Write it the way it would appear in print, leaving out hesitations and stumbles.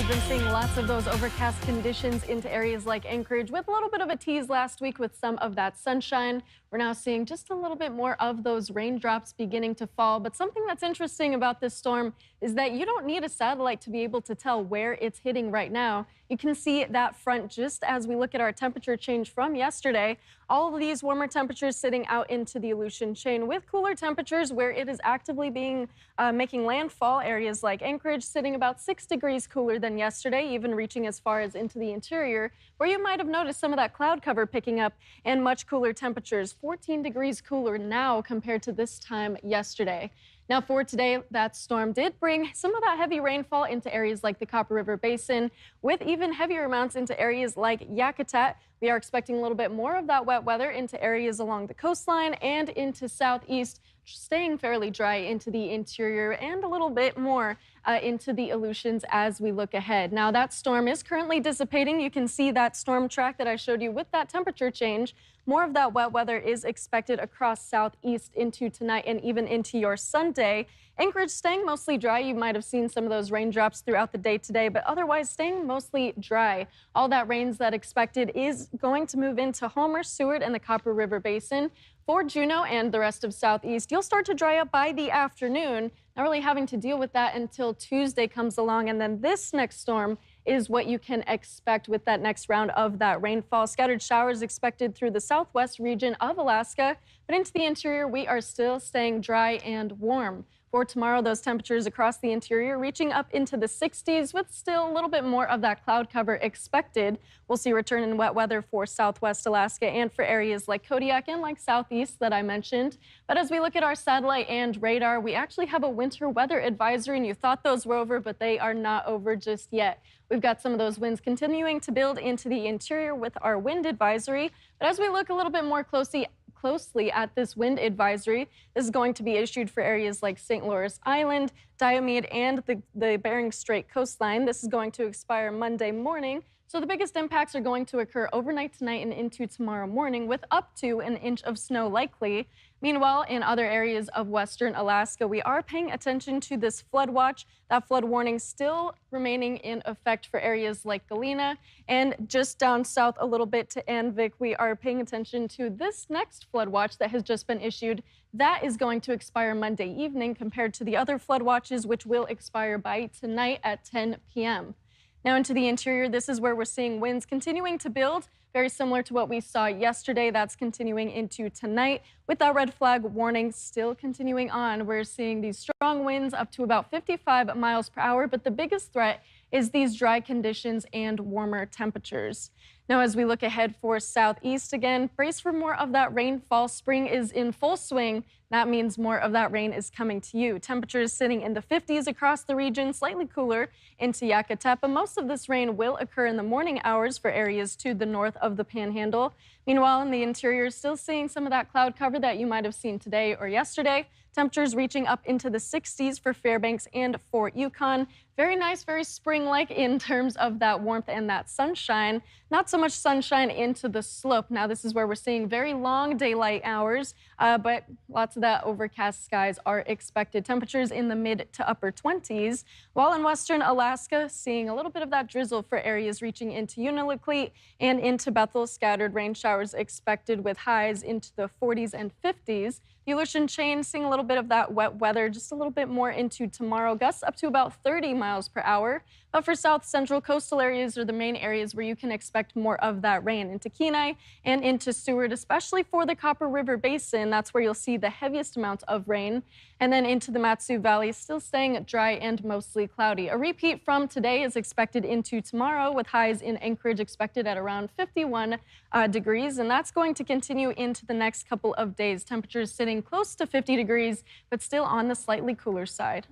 We've been seeing lots of those overcast conditions into areas like Anchorage with a little bit of a tease last week with some of that sunshine. We're now seeing just a little bit more of those raindrops beginning to fall. But something that's interesting about this storm is that you don't need a satellite to be able to tell where it's hitting right now. You can see that front just as we look at our temperature change from yesterday. All of these warmer temperatures sitting out into the Aleutian chain with cooler temperatures where it is actively making landfall. Areas like Anchorage sitting about 6 degrees cooler than yesterday, even reaching as far as into the interior, where you might have noticed some of that cloud cover picking up and much cooler temperatures, 14 degrees cooler now compared to this time yesterday. Now for today, that storm did bring some of that heavy rainfall into areas like the Copper River Basin, with even heavier amounts into areas like Yakutat. We are expecting a little bit more of that wet weather into areas along the coastline and into southeast, staying fairly dry into the interior and a little bit more into the Aleutians as we look ahead. Now that storm is currently dissipating. You can see that storm track that I showed you with that temperature change. More of that wet weather is expected across southeast into tonight and even into your Sunday. Anchorage staying mostly dry. You might have seen some of those raindrops throughout the day today, but otherwise staying mostly dry. All that rains that expected is going to move into Homer, Seward, and the Copper River Basin. For Juneau and the rest of southeast, you'll start to dry up by the afternoon, not really having to deal with that until Tuesday comes along. And then this next storm is what you can expect with that next round of that rainfall. Scattered showers expected through the southwest region of Alaska, but into the interior, we are still staying dry and warm. For tomorrow, those temperatures across the interior reaching up into the 60s with still a little bit more of that cloud cover expected. We'll see return in wet weather for southwest Alaska and for areas like Kodiak and like southeast that I mentioned. But as we look at our satellite and radar, we actually have a winter weather advisory, and you thought those were over, but they are not over just yet. We've got some of those winds continuing to build into the interior with our wind advisory. But as we look a little bit more closely at this wind advisory, this is going to be issued for areas like St. Lawrence Island, Diomede, and the Bering Strait coastline. This is going to expire Monday morning. So the biggest impacts are going to occur overnight tonight and into tomorrow morning, with up to an inch of snow likely. Meanwhile, in other areas of western Alaska, we are paying attention to this flood watch. That flood warning still remaining in effect for areas like Galena, and just down south a little bit to Anvik, we are paying attention to this next flood watch that has just been issued. That is going to expire Monday evening compared to the other flood watches, which will expire by tonight at 10 p.m. Now into the interior, this is where we're seeing winds continuing to build, very similar to what we saw yesterday. That's continuing into tonight with that red flag warning still continuing on. We're seeing these strong winds up to about 55 miles per hour, but the biggest threat is these dry conditions and warmer temperatures. Now, as we look ahead for southeast again, brace for more of that rainfall. Spring is in full swing. That means more of that rain is coming to you. Temperatures sitting in the 50s across the region, slightly cooler into Yakutat, but most of this rain will occur in the morning hours for areas to the north of the Panhandle. Meanwhile, in the interior, still seeing some of that cloud cover that you might have seen today or yesterday. Temperatures reaching up into the 60s for Fairbanks and Fort Yukon. Very nice, very spring-like in terms of that warmth and that sunshine. Not so much sunshine into the slope. Now, this is where we're seeing very long daylight hours, but lots of that overcast skies are expected. Temperatures in the mid to upper 20s, while in western Alaska, seeing a little bit of that drizzle for areas reaching into Unalakleet and into Bethel. Scattered rain showers expected with highs into the 40s and 50s. The Aleutian chain seeing a little bit of that wet weather, just a little bit more into tomorrow. Gusts up to about 30 miles per hour. But for south central coastal areas are the main areas where you can expect more of that rain. Into Kenai and into Seward, especially for the Copper River Basin. That's where you'll see the heaviest amount of rain. And then into the Mat-Su Valley, still staying dry and mostly cloudy. A repeat from today is expected into tomorrow, with highs in Anchorage expected at around 51 degrees. And that's going to continue into the next couple of days. Temperatures sitting close to 50 degrees, but still on the slightly cooler side.